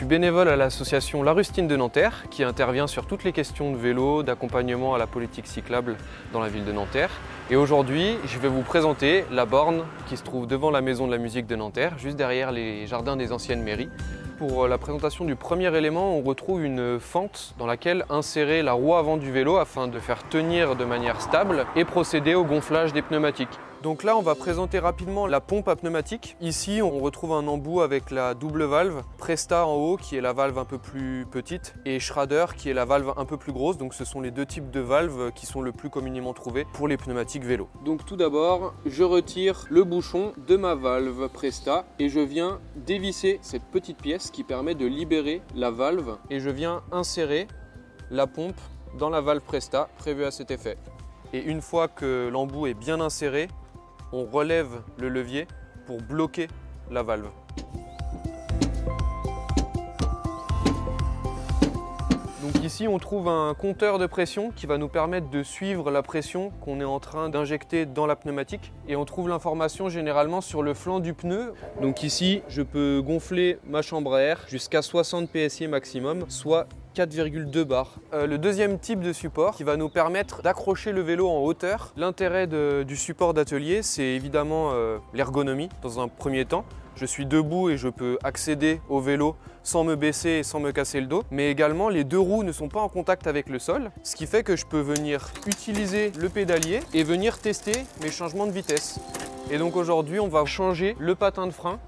suis bénévole à l'association La Rustine de Nanterre qui intervient sur toutes les questions de vélo, d'accompagnement à la politique cyclable dans la ville de Nanterre. Et aujourd'hui, je vais vous présenter la borne qui se trouve devant la Maison de la Musique de Nanterre, juste derrière les jardins des anciennes mairies. Pour la présentation du premier élément, on retrouve une fente dans laquelle insérer la roue avant du vélo afin de faire tenir de manière stable et procéder au gonflage des pneumatiques. Donc là, on va présenter rapidement la pompe à pneumatique. Ici, on retrouve un embout avec la double valve, Presta en haut qui est la valve un peu plus petite et Schrader qui est la valve un peu plus grosse. Donc ce sont les deux types de valves qui sont le plus communément trouvés pour les pneumatiques vélo. Donc tout d'abord, je retire le bouchon de ma valve Presta et je viens dévisser cette petite pièce qui permet de libérer la valve et je viens insérer la pompe dans la valve Presta prévue à cet effet. Et une fois que l'embout est bien inséré, on relève le levier pour bloquer la valve. Donc ici on trouve un compteur de pression qui va nous permettre de suivre la pression qu'on est en train d'injecter dans la pneumatique et on trouve l'information généralement sur le flanc du pneu. Donc ici je peux gonfler ma chambre à air jusqu'à 60 PSI maximum, soit 4,2 bars. Le deuxième type de support qui va nous permettre d'accrocher le vélo en hauteur. L'intérêt du support d'atelier, c'est évidemment l'ergonomie dans un premier temps. Je suis debout et je peux accéder au vélo sans me baisser et sans me casser le dos. Mais également, les deux roues ne sont pas en contact avec le sol, ce qui fait que je peux venir utiliser le pédalier et venir tester mes changements de vitesse. Et donc aujourd'hui, on va changer le patin de frein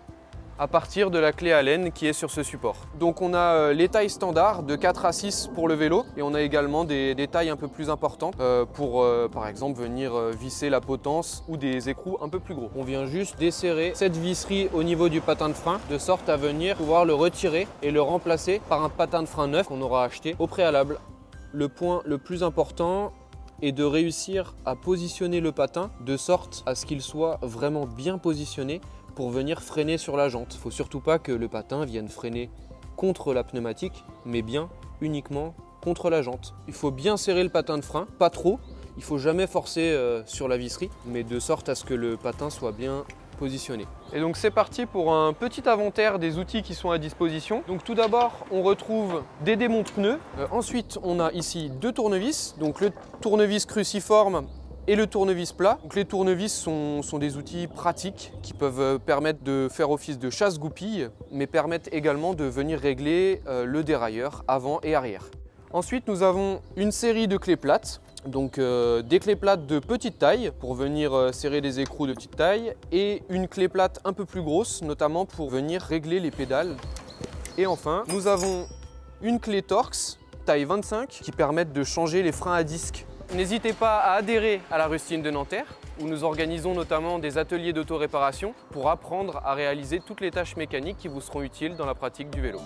à partir de la clé Allen qui est sur ce support. Donc on a les tailles standards de 4 à 6 pour le vélo et on a également des tailles un peu plus importantes pour par exemple venir visser la potence ou des écrous un peu plus gros. On vient juste desserrer cette visserie au niveau du patin de frein de sorte à venir pouvoir le retirer et le remplacer par un patin de frein neuf qu'on aura acheté au préalable. Le point le plus important est de réussir à positionner le patin de sorte à ce qu'il soit vraiment bien positionné pour venir freiner sur la jante. Il ne faut surtout pas que le patin vienne freiner contre la pneumatique, mais bien uniquement contre la jante. Il faut bien serrer le patin de frein, pas trop. Il ne faut jamais forcer sur la visserie, mais de sorte à ce que le patin soit bien positionné. Et donc c'est parti pour un petit inventaire des outils qui sont à disposition. Donc tout d'abord, on retrouve des démonte pneus. Ensuite, on a ici deux tournevis. Donc le tournevis cruciforme et le tournevis plat. Donc les tournevis sont des outils pratiques qui peuvent permettre de faire office de chasse-goupille, mais permettent également de venir régler le dérailleur avant et arrière. Ensuite, nous avons une série de clés plates. Donc des clés plates de petite taille pour venir serrer des écrous de petite taille et une clé plate un peu plus grosse, notamment pour venir régler les pédales. Et enfin, nous avons une clé Torx taille 25 qui permettent de changer les freins à disque. N'hésitez pas à adhérer à la Rustine de Nanterre où nous organisons notamment des ateliers d'autoréparation pour apprendre à réaliser toutes les tâches mécaniques qui vous seront utiles dans la pratique du vélo.